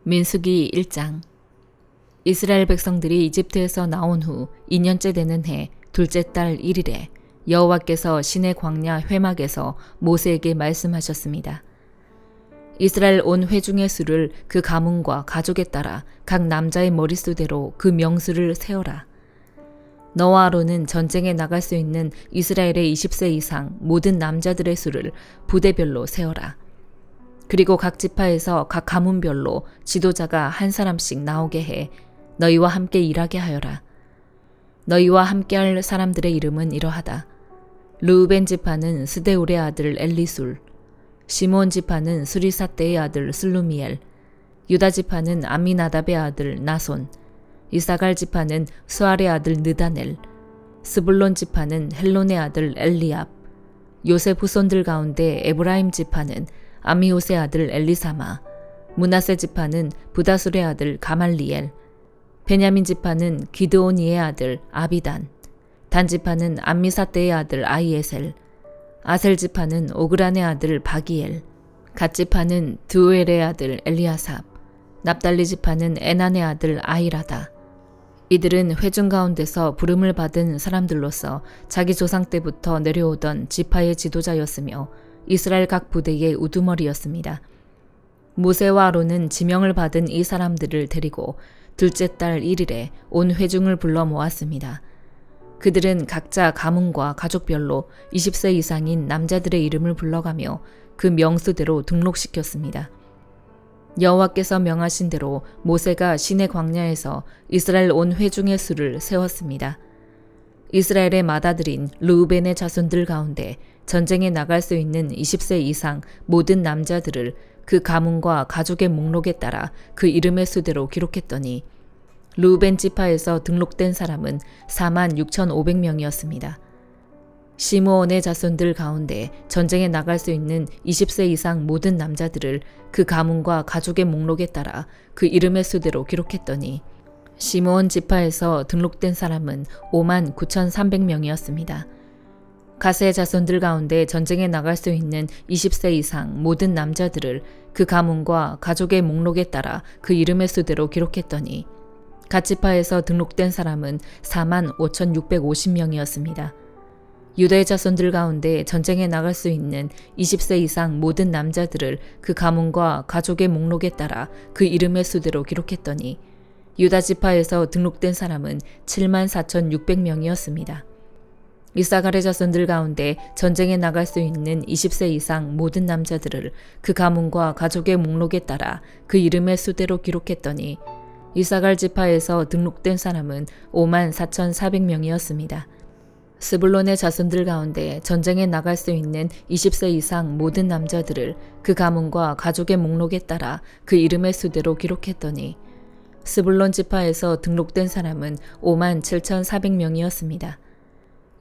민수기 1장. 이스라엘 백성들이 이집트에서 나온 후 2년째 되는 해 둘째 달 1일에 여호와께서 시내 광야 회막에서 모세에게 말씀하셨습니다. 이스라엘 온 회중의 수를 그 가문과 가족에 따라 각 남자의 머릿수대로 그 명수를 세어라. 너와 아론은 전쟁에 나갈 수 있는 이스라엘의 20세 이상 모든 남자들의 수를 부대별로 세어라. 그리고 각 지파에서 각 가문별로 지도자가 한 사람씩 나오게 해 너희와 함께 일하게 하여라. 너희와 함께할 사람들의 이름은 이러하다. 르우벤 지파는 스데울의 아들 엘리술, 시므온 지파는 수리사떼의 아들 슬루미엘, 유다 지파는 암미나답의 아들 나손, 이사갈 지파는 수알의 아들 느다넬, 스불론 지파는 헬론의 아들 엘리압, 요셉 후손들 가운데 에브라임 지파는 아미옷의 아들 엘리사마, 므낫세 지파는 부다술의 아들 가말리엘, 베냐민 지파는 기드오니의 아들 아비단, 단 지파는 암미사떼의 아들 아이에셀, 아셀 지파는 오그란의 아들 바기엘, 갓 지파는 드우엘의 아들 엘리아삽, 납달리 지파는 에난의 아들 아이라다. 이들은 회중 가운데서 부름을 받은 사람들로서 자기 조상 때부터 내려오던 지파의 지도자였으며 이스라엘 각 부대의 우두머리였습니다. 모세와 아론은 지명을 받은 이 사람들을 데리고 둘째 달 1일에 온 회중을 불러 모았습니다. 그들은 각자 가문과 가족별로 20세 이상인 남자들의 이름을 불러가며 그 명수대로 등록시켰습니다. 여호와께서 명하신 대로 모세가 시내 광야에서 이스라엘 온 회중의 수를 세웠습니다. 이스라엘의 맏아들인 르우벤의 자손들 가운데 전쟁에 나갈 수 있는 20세 이상 모든 남자들을 그 가문과 가족의 목록에 따라 그 이름의 수대로 기록했더니 르우벤 지파에서 등록된 사람은 46,500명이었습니다. 시므온의 자손들 가운데 전쟁에 나갈 수 있는 20세 이상 모든 남자들을 그 가문과 가족의 목록에 따라 그 이름의 수대로 기록했더니 시므온 지파에서 등록된 사람은 59,300명이었습니다. 갓의 자손들 가운데 전쟁에 나갈 수 있는 20세 이상 모든 남자들을 그 가문과 가족의 목록에 따라 그 이름의 수대로 기록했더니 갓 지파에서 등록된 사람은 45,650명이었습니다. 유다의 자손들 가운데 전쟁에 나갈 수 있는 20세 이상 모든 남자들을 그 가문과 가족의 목록에 따라 그 이름의 수대로 기록했더니 유다 지파에서 등록된 사람은 74,600명이었습니다. 이사갈의 자손들 가운데 전쟁에 나갈 수 있는 20세 이상 모든 남자들을 그 가문과 가족의 목록에 따라 그 이름의 수대로 기록했더니 이사갈 지파에서 등록된 사람은 54,400명이었습니다. 스불론의 자손들 가운데 전쟁에 나갈 수 있는 20세 이상 모든 남자들을 그 가문과 가족의 목록에 따라 그 이름의 수대로 기록했더니 스불론 지파에서 등록된 사람은 57,400명이었습니다.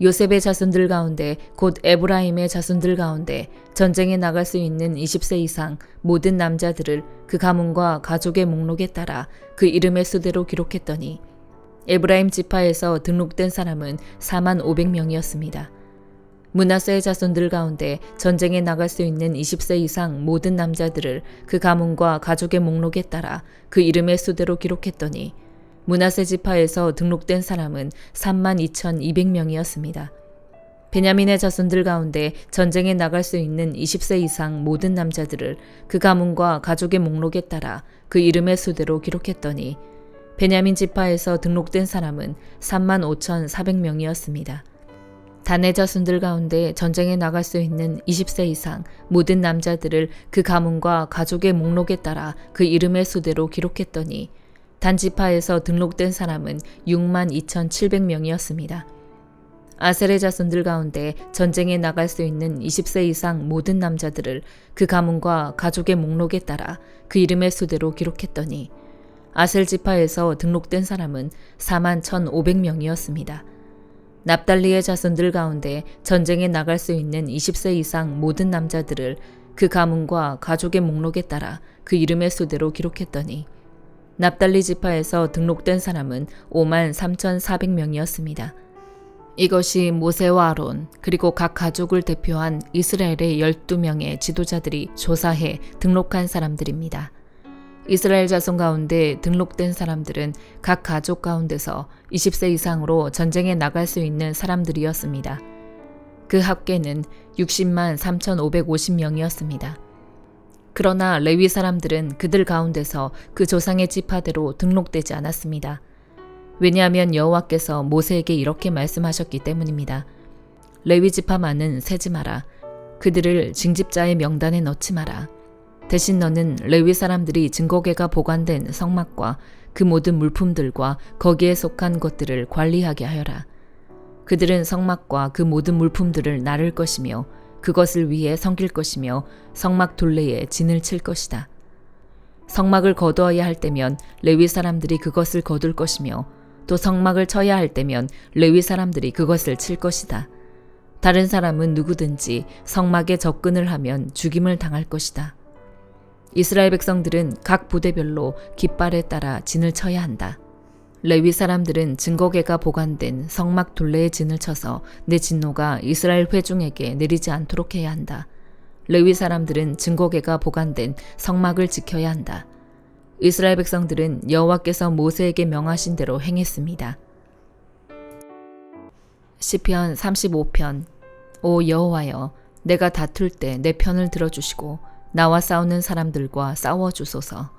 요셉의 자손들 가운데 곧 에브라임의 자손들 가운데 전쟁에 나갈 수 있는 20세 이상 모든 남자들을 그 가문과 가족의 목록에 따라 그 이름의 수대로 기록했더니 에브라임 지파에서 등록된 사람은 45,000명이었습니다. 므낫세의 자손들 가운데 전쟁에 나갈 수 있는 20세 이상 모든 남자들을 그 가문과 가족의 목록에 따라 그 이름의 수대로 기록했더니 므낫세 지파에서 등록된 사람은 32,200명이었습니다. 베냐민의 자손들 가운데 전쟁에 나갈 수 있는 20세 이상 모든 남자들을 그 가문과 가족의 목록에 따라 그 이름의 수대로 기록했더니 베냐민 지파에서 등록된 사람은 35,400명이었습니다. 단의 자손들 가운데 전쟁에 나갈 수 있는 20세 이상 모든 남자들을 그 가문과 가족의 목록에 따라 그 이름의 수대로 기록했더니 단 지파에서 등록된 사람은 62,700명이었습니다. 아셀의 자손들 가운데 전쟁에 나갈 수 있는 20세 이상 모든 남자들을 그 가문과 가족의 목록에 따라 그 이름의 수대로 기록했더니 아셀 지파에서 등록된 사람은 41,500명이었습니다. 납달리의 자손들 가운데 전쟁에 나갈 수 있는 20세 이상 모든 남자들을 그 가문과 가족의 목록에 따라 그 이름의 수대로 기록했더니 납달리 지파에서 등록된 사람은 53,400명이었습니다. 이것이 모세와 아론 그리고 각 가족을 대표한 이스라엘의 12명의 지도자들이 조사해 등록한 사람들입니다. 이스라엘 자손 가운데 등록된 사람들은 각 가족 가운데서 20세 이상으로 전쟁에 나갈 수 있는 사람들이었습니다. 그 합계는 60만 3,550명이었습니다. 그러나 레위 사람들은 그들 가운데서 그 조상의 지파대로 등록되지 않았습니다. 왜냐하면 여호와께서 모세에게 이렇게 말씀하셨기 때문입니다. 레위 지파만은 세지 마라. 그들을 징집자의 명단에 넣지 마라. 대신 너는 레위 사람들이 증거궤가 보관된 성막과 그 모든 물품들과 거기에 속한 것들을 관리하게 하여라. 그들은 성막과 그 모든 물품들을 나를 것이며 그것을 위해 섬길 것이며 성막 둘레에 진을 칠 것이다. 성막을 거두어야 할 때면 레위 사람들이 그것을 거둘 것이며 또 성막을 쳐야 할 때면 레위 사람들이 그것을 칠 것이다. 다른 사람은 누구든지 성막에 접근을 하면 죽임을 당할 것이다. 이스라엘 백성들은 각 부대별로 깃발에 따라 진을 쳐야 한다. 레위 사람들은 증거궤가 보관된 성막 둘레에 진을 쳐서 내 진노가 이스라엘 회중에게 내리지 않도록 해야 한다. 레위 사람들은 증거궤가 보관된 성막을 지켜야 한다. 이스라엘 백성들은 여호와께서 모세에게 명하신 대로 행했습니다. 시편 35편. 오 여호와여, 내가 다툴 때 내 편을 들어주시고 나와 싸우는 사람들과 싸워주소서.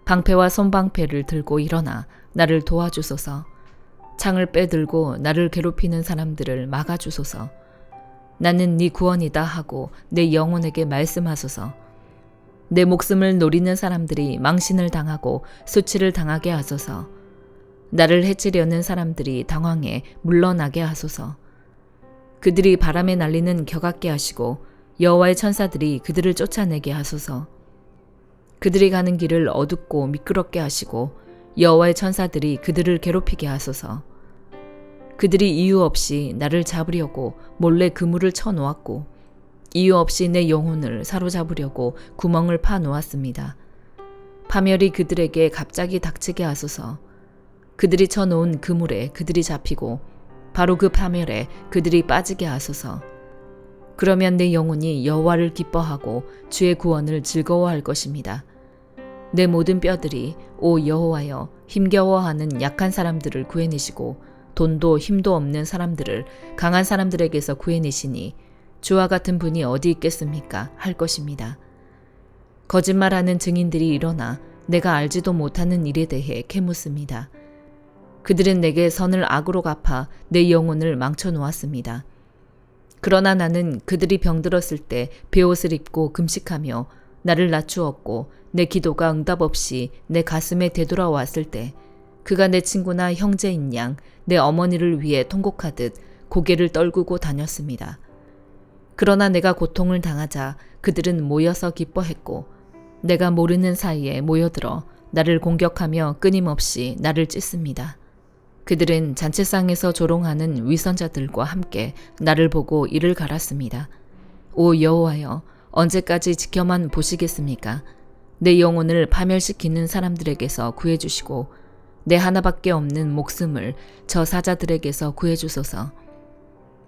방패와 손방패를 들고 일어나 나를 도와주소서. 창을 빼들고 나를 괴롭히는 사람들을 막아주소서. 나는 네 구원이다 하고 내 영혼에게 말씀하소서. 내 목숨을 노리는 사람들이 망신을 당하고 수치를 당하게 하소서. 나를 해치려는 사람들이 당황해 물러나게 하소서. 그들이 바람에 날리는 겨 같게 하시고 여호와의 천사들이 그들을 쫓아내게 하소서. 그들이 가는 길을 어둡고 미끄럽게 하시고 여호와의 천사들이 그들을 괴롭히게 하소서. 그들이 이유 없이 나를 잡으려고 몰래 그물을 쳐놓았고 이유 없이 내 영혼을 사로잡으려고 구멍을 파 놓았습니다. 파멸이 그들에게 갑자기 닥치게 하소서. 그들이 쳐놓은 그물에 그들이 잡히고 바로 그 파멸에 그들이 빠지게 하소서. 그러면 내 영혼이 여호와를 기뻐하고 주의 구원을 즐거워할 것입니다. 내 모든 뼈들이 오 여호와여 힘겨워하는 약한 사람들을 구해내시고 돈도 힘도 없는 사람들을 강한 사람들에게서 구해내시니 주와 같은 분이 어디 있겠습니까? 할 것입니다. 거짓말하는 증인들이 일어나 내가 알지도 못하는 일에 대해 캐묻습니다. 그들은 내게 선을 악으로 갚아 내 영혼을 망쳐놓았습니다. 그러나 나는 그들이 병들었을 때 베옷을 입고 금식하며 나를 낮추었고 내 기도가 응답 없이 내 가슴에 되돌아왔을 때 그가 내 친구나 형제인 양 내 어머니를 위해 통곡하듯 고개를 떨구고 다녔습니다. 그러나 내가 고통을 당하자 그들은 모여서 기뻐했고 내가 모르는 사이에 모여들어 나를 공격하며 끊임없이 나를 찢습니다. 그들은 잔치상에서 조롱하는 위선자들과 함께 나를 보고 이를 갈았습니다. 오 여호와여, 언제까지 지켜만 보시겠습니까? 내 영혼을 파멸시키는 사람들에게서 구해주시고 내 하나밖에 없는 목숨을 저 사자들에게서 구해주소서.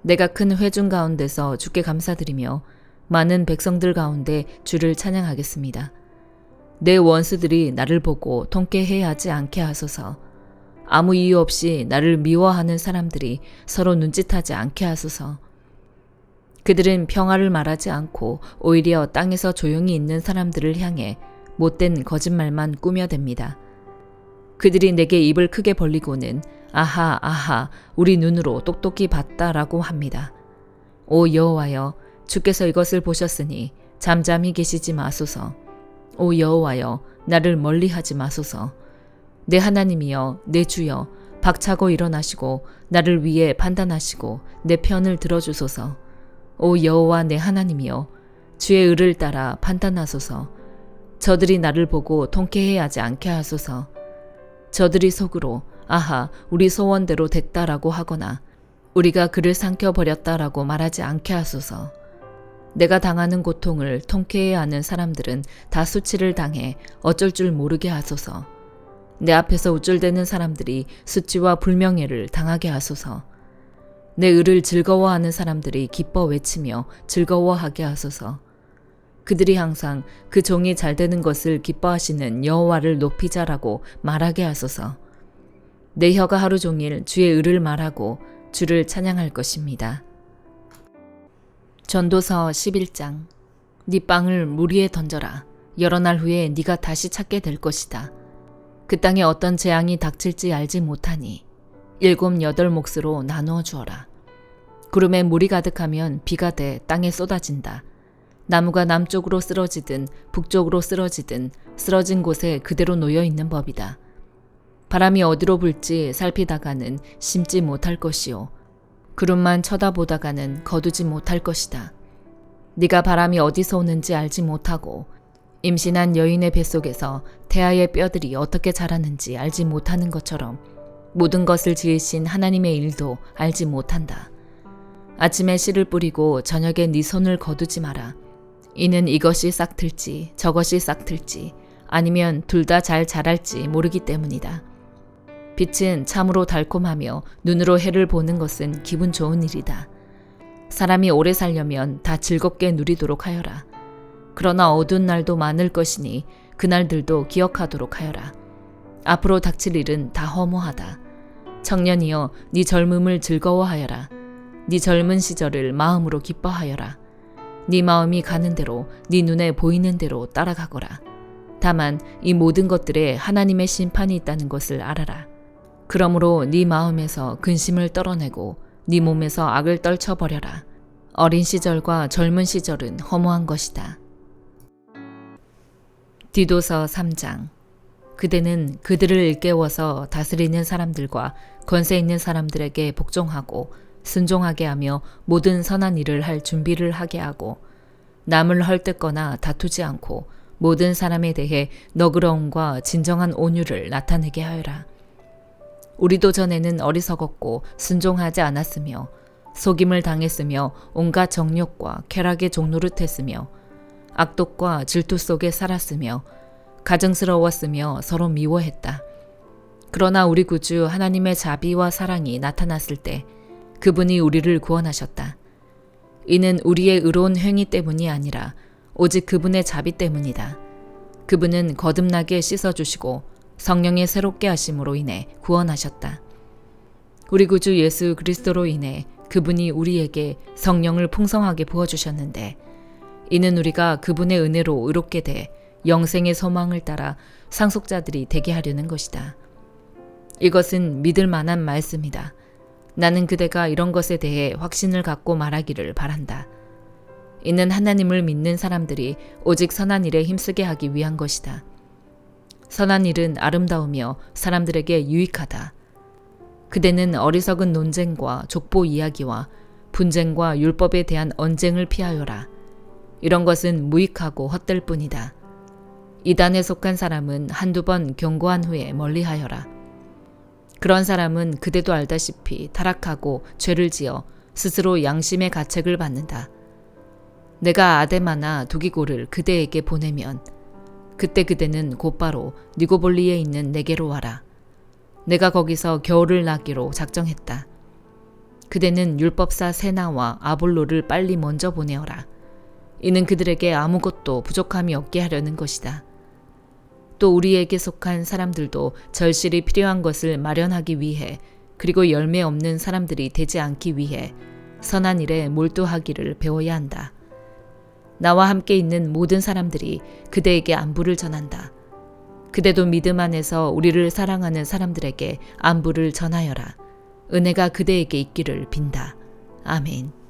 내가 큰 회중 가운데서 주께 감사드리며 많은 백성들 가운데 주를 찬양하겠습니다. 내 원수들이 나를 보고 통쾌해하지 않게 하소서. 아무 이유 없이 나를 미워하는 사람들이 서로 눈짓하지 않게 하소서. 그들은 평화를 말하지 않고 오히려 땅에서 조용히 있는 사람들을 향해 못된 거짓말만 꾸며댑니다. 그들이 내게 입을 크게 벌리고는 아하 아하 우리 눈으로 똑똑히 봤다라고 합니다. 오 여호와여, 주께서 이것을 보셨으니 잠잠히 계시지 마소서. 오 여호와여, 나를 멀리하지 마소서. 내 하나님이여, 내 주여, 박차고 일어나시고 나를 위해 판단하시고 내 편을 들어주소서. 오 여호와 내 하나님이여, 주의 의를 따라 판단하소서. 저들이 나를 보고 통쾌해하지 않게 하소서. 저들이 속으로 아하 우리 소원대로 됐다라고 하거나 우리가 그를 삼켜버렸다라고 말하지 않게 하소서. 내가 당하는 고통을 통쾌해하는 사람들은 다 수치를 당해 어쩔 줄 모르게 하소서. 내 앞에서 우쭐대는 사람들이 수치와 불명예를 당하게 하소서. 내 의를 즐거워하는 사람들이 기뻐 외치며 즐거워하게 하소서. 그들이 항상 그 종이 잘 되는 것을 기뻐하시는 여호와를 높이자라고 말하게 하소서. 내 혀가 하루 종일 주의 의를 말하고 주를 찬양할 것입니다. 전도서 11장. 네 빵을 물 위에 던져라. 여러 날 후에 네가 다시 찾게 될 것이다. 그 땅에 어떤 재앙이 닥칠지 알지 못하니 7, 8 몫으로 나누어 주어라. 구름에 물이 가득하면 비가 돼 땅에 쏟아진다. 나무가 남쪽으로 쓰러지든 북쪽으로 쓰러지든 쓰러진 곳에 그대로 놓여 있는 법이다. 바람이 어디로 불지 살피다가는 심지 못할 것이요 구름만 쳐다보다가는 거두지 못할 것이다. 네가 바람이 어디서 오는지 알지 못하고 임신한 여인의 뱃속에서 태아의 뼈들이 어떻게 자라는지 알지 못하는 것처럼 모든 것을 지으신 하나님의 일도 알지 못한다. 아침에 씨를 뿌리고 저녁에 네 손을 거두지 마라. 이는 이것이 싹틀지 저것이 싹틀지 아니면 둘 다 잘 자랄지 모르기 때문이다. 빛은 참으로 달콤하며 눈으로 해를 보는 것은 기분 좋은 일이다. 사람이 오래 살려면 다 즐겁게 누리도록 하여라. 그러나 어두운 날도 많을 것이니 그날들도 기억하도록 하여라. 앞으로 닥칠 일은 다 허무하다. 청년이여 네 젊음을 즐거워하여라. 네 젊은 시절을 마음으로 기뻐하여라. 네 마음이 가는 대로 네 눈에 보이는 대로 따라가거라. 다만 이 모든 것들에 하나님의 심판이 있다는 것을 알아라. 그러므로 네 마음에서 근심을 떨어내고 네 몸에서 악을 떨쳐버려라. 어린 시절과 젊은 시절은 허무한 것이다. 디도서 3장. 그대는 그들을 일깨워서 다스리는 사람들과 권세 있는 사람들에게 복종하고 순종하게 하며 모든 선한 일을 할 준비를 하게 하고 남을 헐뜯거나 다투지 않고 모든 사람에 대해 너그러움과 진정한 온유를 나타내게 하여라. 우리도 전에는 어리석었고 순종하지 않았으며 속임을 당했으며 온갖 정욕과 쾌락의 종노릇했으며 악독과 질투 속에 살았으며 가증스러웠으며 서로 미워했다. 그러나 우리 구주 하나님의 자비와 사랑이 나타났을 때 그분이 우리를 구원하셨다. 이는 우리의 의로운 행위 때문이 아니라 오직 그분의 자비 때문이다. 그분은 거듭나게 씻어주시고 성령의 새롭게 하심으로 인해 구원하셨다. 우리 구주 예수 그리스도로 인해 그분이 우리에게 성령을 풍성하게 부어주셨는데 이는 우리가 그분의 은혜로 의롭게 돼 영생의 소망을 따라 상속자들이 되게 하려는 것이다. 이것은 믿을 만한 말씀이다. 나는 그대가 이런 것에 대해 확신을 갖고 말하기를 바란다. 이는 하나님을 믿는 사람들이 오직 선한 일에 힘쓰게 하기 위한 것이다. 선한 일은 아름다우며 사람들에게 유익하다. 그대는 어리석은 논쟁과 족보 이야기와 분쟁과 율법에 대한 언쟁을 피하여라. 이런 것은 무익하고 헛될 뿐이다. 이단에 속한 사람은 한두 번 경고한 후에 멀리하여라. 그런 사람은 그대도 알다시피 타락하고 죄를 지어 스스로 양심의 가책을 받는다. 내가 아데마나 두기고를 그대에게 보내면 그때 그대는 곧바로 니고볼리에 있는 내게로 와라. 내가 거기서 겨울을 나기로 작정했다. 그대는 율법사 세나와 아볼로를 빨리 먼저 보내어라. 이는 그들에게 아무것도 부족함이 없게 하려는 것이다. 또 우리에게 속한 사람들도 절실히 필요한 것을 마련하기 위해 그리고 열매 없는 사람들이 되지 않기 위해 선한 일에 몰두하기를 배워야 한다. 나와 함께 있는 모든 사람들이 그대에게 안부를 전한다. 그대도 믿음 안에서 우리를 사랑하는 사람들에게 안부를 전하여라. 은혜가 그대에게 있기를 빈다. 아멘.